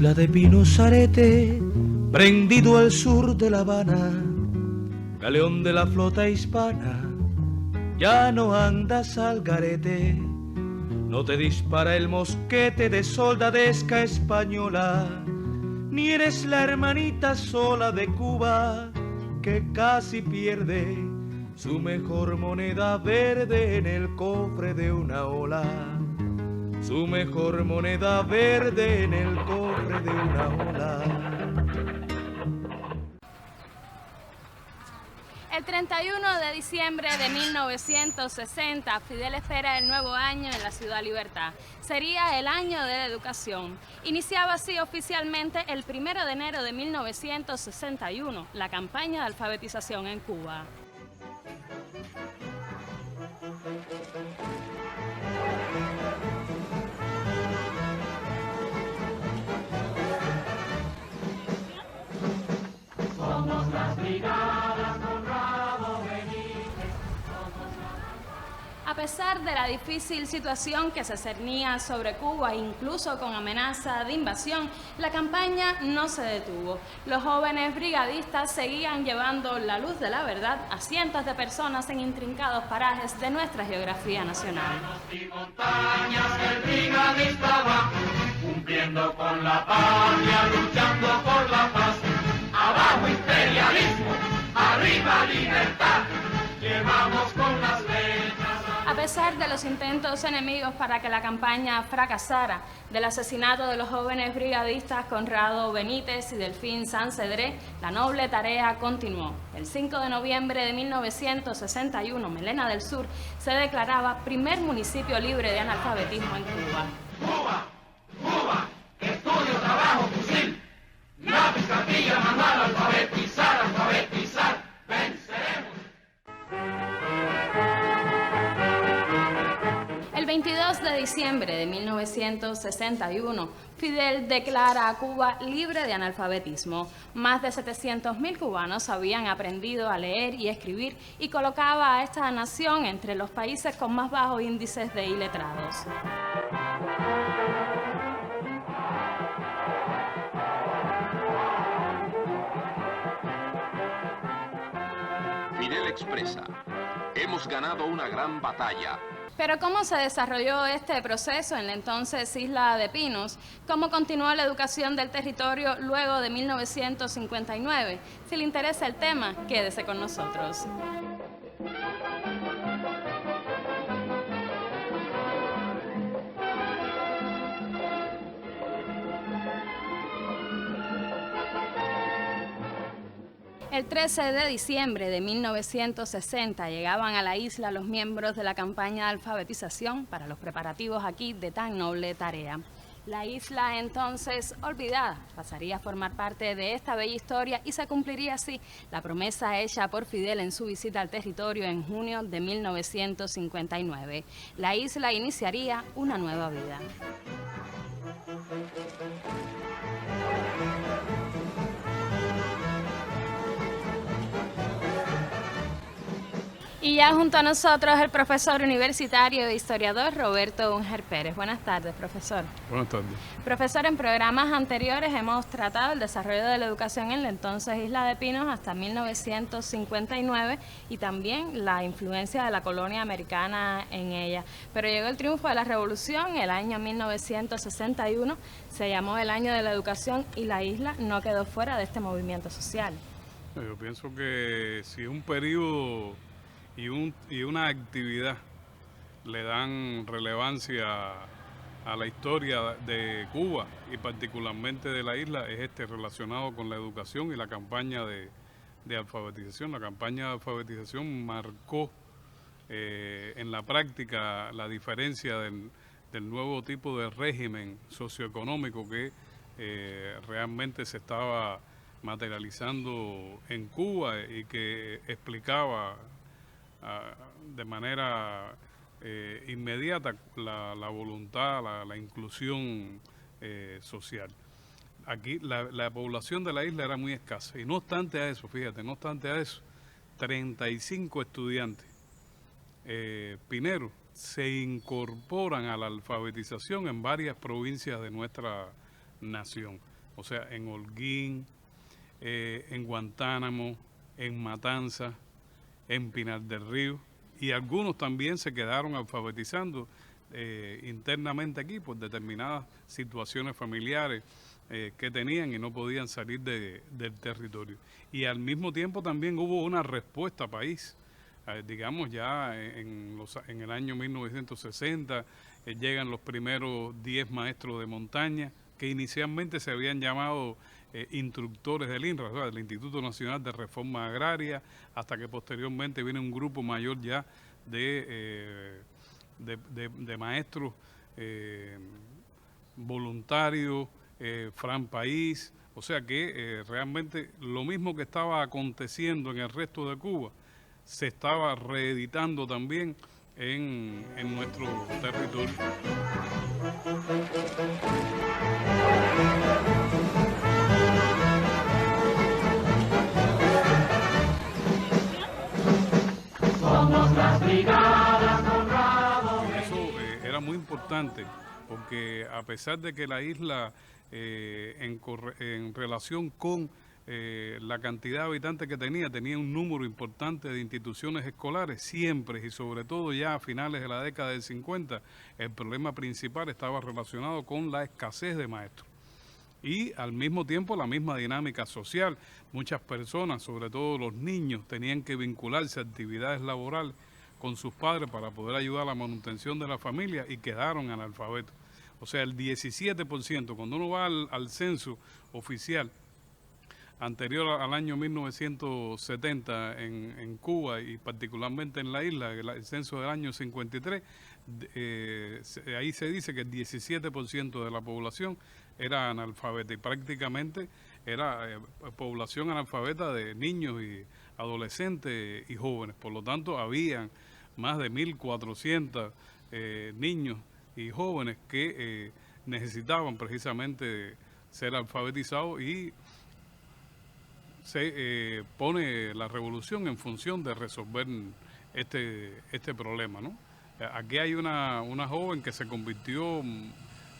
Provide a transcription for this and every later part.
isla de Pinos Arete, prendido al sur de La Habana, galeón de la flota hispana, ya no andas al garete, no te dispara el mosquete de soldadesca española, ni eres la hermanita sola de Cuba que casi pierde su mejor moneda verde en el cofre de una ola. Su mejor moneda verde en el cofre de una ola. El 31 de diciembre de 1960, Fidel espera el nuevo año en la Ciudad Libertad. Sería el año de la educación. Iniciaba así oficialmente el 1 de enero de 1961 la campaña de alfabetización en Cuba. Somos las brigadas Conrado Benítez. A pesar de la difícil situación que se cernía sobre Cuba, incluso con amenaza de invasión, la campaña no se detuvo. Los jóvenes brigadistas seguían llevando la luz de la verdad a cientos de personas en intrincados parajes de nuestra geografía nacional. Y montañas que el brigadista va, cumpliendo con la patria, luchando por la paz. Abajo imperialismo, arriba libertad, llevamos con las letras. A pesar de los intentos enemigos para que la campaña fracasara, del asesinato de los jóvenes brigadistas Conrado Benítez y Delfín Sancedré, la noble tarea continuó. El 5 de noviembre de 1961, Melena del Sur se declaraba primer municipio libre de analfabetismo en Cuba. Cuba, Cuba, estudio, trabajo, fusil, lápiz, cartilla, manual, alfabetizar, alfabetizar, venceremos. El 22 de diciembre de 1961, Fidel declara a Cuba libre de analfabetismo. Más de 700.000 cubanos habían aprendido a leer y escribir y colocaba a esta nación entre los países con más bajos índices de iletrados. Fidel expresa: hemos ganado una gran batalla. Pero ¿cómo se desarrolló este proceso en la entonces isla de Pinos? ¿Cómo continuó la educación del territorio luego de 1959? Si le interesa el tema, quédese con nosotros. El 13 de diciembre de 1960 llegaban a la isla los miembros de la campaña de alfabetización para los preparativos aquí de tan noble tarea. La isla entonces olvidada pasaría a formar parte de esta bella historia y se cumpliría así la promesa hecha por Fidel en su visita al territorio en junio de 1959. La isla iniciaría una nueva vida. Y ya junto a nosotros el profesor universitario e historiador Roberto Unger Pérez. Buenas tardes, profesor. Buenas tardes. Profesor, en programas anteriores hemos tratado el desarrollo de la educación en la entonces Isla de Pinos hasta 1959 y también la influencia de la colonia americana en ella. Pero llegó el triunfo de la revolución, el año 1961, se llamó el año de la educación y la isla no quedó fuera de este movimiento social. Yo pienso que si un periodo y una actividad le dan relevancia a la historia de Cuba y particularmente de la isla, es relacionado con la educación y la campaña de alfabetización. La campaña de alfabetización marcó en la práctica la diferencia del nuevo tipo de régimen socioeconómico que realmente se estaba materializando en Cuba y que explicaba de manera inmediata la voluntad, la inclusión social. Aquí la población de la isla era muy escasa y no obstante a eso, fíjate, no obstante a eso, 35 estudiantes pineros se incorporan a la alfabetización en varias provincias de nuestra nación. o sea, en Holguín, en Guantánamo, en Matanzas, en Pinar del Río, y algunos también se quedaron alfabetizando internamente aquí por determinadas situaciones familiares que tenían y no podían salir del territorio. Y al mismo tiempo también hubo una respuesta país. Digamos ya en el año 1960 llegan los primeros 10 maestros de montaña que inicialmente se habían llamado instructores del INRA, o sea, del Instituto Nacional de Reforma Agraria, hasta que posteriormente viene un grupo mayor ya de maestros voluntarios, Fran País, o sea que realmente lo mismo que estaba aconteciendo en el resto de Cuba se estaba reeditando también en nuestro territorio. Somos las brigadas Conrado. Eso era muy importante porque a pesar de que la isla en relación con la cantidad de habitantes que tenía un número importante de instituciones escolares, siempre y sobre todo ya a finales de la década del 50, el problema principal estaba relacionado con la escasez de maestros. Y al mismo tiempo la misma dinámica social. Muchas personas, sobre todo los niños, tenían que vincularse a actividades laborales con sus padres para poder ayudar a la manutención de la familia y quedaron analfabetos. O sea, el 17%, cuando uno va al censo oficial anterior al año 1970 en Cuba y particularmente en la isla, el censo del año 53, ahí se dice que el 17% de la población era analfabeta y prácticamente era población analfabeta de niños y adolescentes y jóvenes. Por lo tanto, habían más de 1.400 niños y jóvenes que necesitaban precisamente ser alfabetizados y se pone la revolución en función de resolver este problema, ¿no? Aquí hay una joven que se convirtió,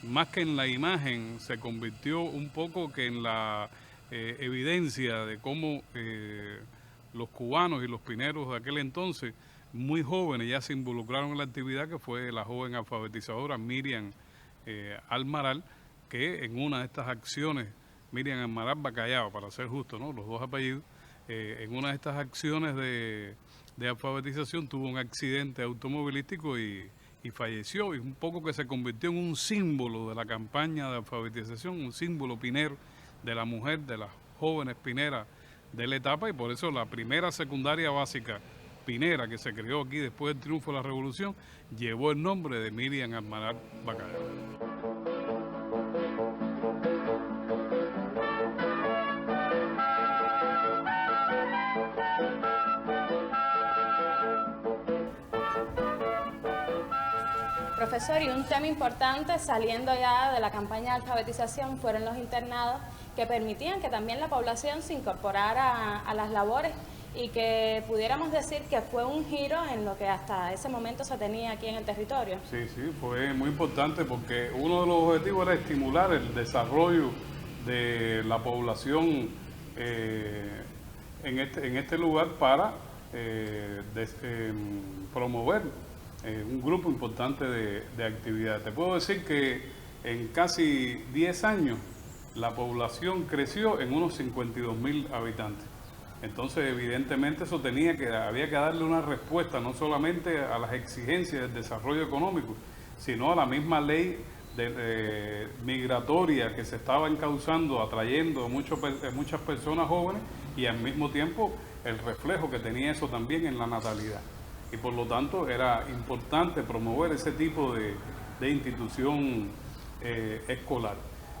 más que en la imagen, se convirtió un poco que en la evidencia de cómo los cubanos y los pineros de aquel entonces, muy jóvenes, ya se involucraron en la actividad, que fue la joven alfabetizadora Miriam Almaral, que en una de estas acciones, Miriam Almaral Bacallao, para ser justo, ¿no?, los dos apellidos, en una de estas acciones de alfabetización tuvo un accidente automovilístico y falleció, y un poco que se convirtió en un símbolo de la campaña de alfabetización, un símbolo pinero de la mujer, de las jóvenes pineras de la etapa, y por eso la primera secundaria básica pinera que se creó aquí después del triunfo de la revolución llevó el nombre de Miriam Almaral Bacallao. Profesor, y un tema importante saliendo ya de la campaña de alfabetización fueron los internados que permitían que también la población se incorporara a las labores y que pudiéramos decir que fue un giro en lo que hasta ese momento se tenía aquí en el territorio. Sí, fue muy importante porque uno de los objetivos era estimular el desarrollo de la población en este lugar para promover un grupo importante de actividades. Te puedo decir que en casi 10 años la población creció en unos 52.000 habitantes. Entonces, evidentemente, eso había que darle una respuesta no solamente a las exigencias del desarrollo económico, sino a la misma ley migratoria que se estaba encauzando, atrayendo a muchas personas jóvenes, y al mismo tiempo el reflejo que tenía eso también en la natalidad. Y por lo tanto era importante promover ese tipo de institución escolar.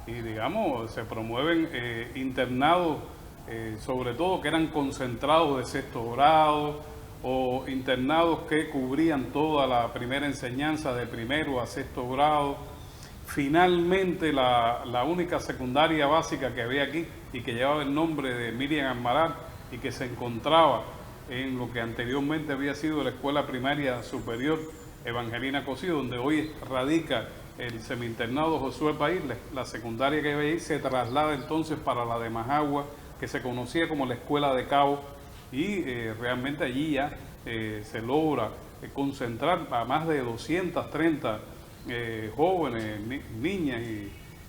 Y digamos, se promueven internados, sobre todo que eran concentrados de sexto grado o internados que cubrían toda la primera enseñanza de primero a sexto grado. Finalmente la única secundaria básica que había aquí y que llevaba el nombre de Miriam Almaral y que se encontraba en lo que anteriormente había sido la Escuela Primaria Superior Evangelina Cosío, donde hoy radica el semi-internado Josué País, la secundaria que había ahí, se traslada entonces para la de Majagua, que se conocía como la Escuela de Cabo, y realmente allí ya se logra concentrar a más de 230 jóvenes, niñas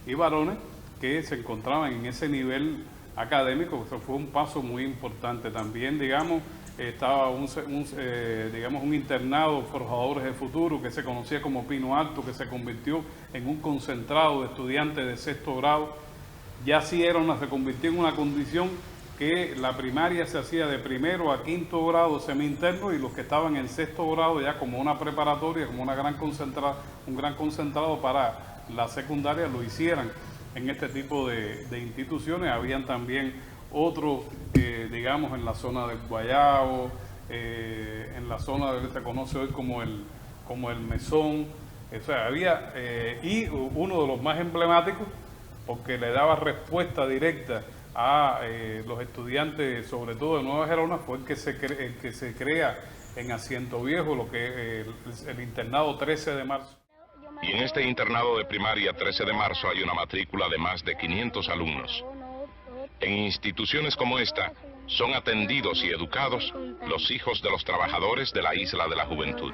y varones que se encontraban en ese nivel académico. Eso fue un paso muy importante. También, digamos, estaba un internado Forjadores de Futuro que se conocía como Pino Alto, que se convirtió en un concentrado de estudiantes de sexto grado. Ya se convirtió en una condición que la primaria se hacía de primero a quinto grado semi-interno, y los que estaban en sexto grado ya como una preparatoria, como un gran concentrado para la secundaria, lo hicieran en este tipo de instituciones. Habían también otros, digamos, en la zona del Guayabo, en la zona que se conoce hoy como el Mesón. O sea, había, y uno de los más emblemáticos, porque le daba respuesta directa a los estudiantes, sobre todo de Nueva Gerona, fue el que se crea en Asiento Viejo, lo que el internado 13 de marzo. Y en este internado de primaria 13 de marzo hay una matrícula de más de 500 alumnos. En instituciones como esta son atendidos y educados los hijos de los trabajadores de la Isla de la Juventud.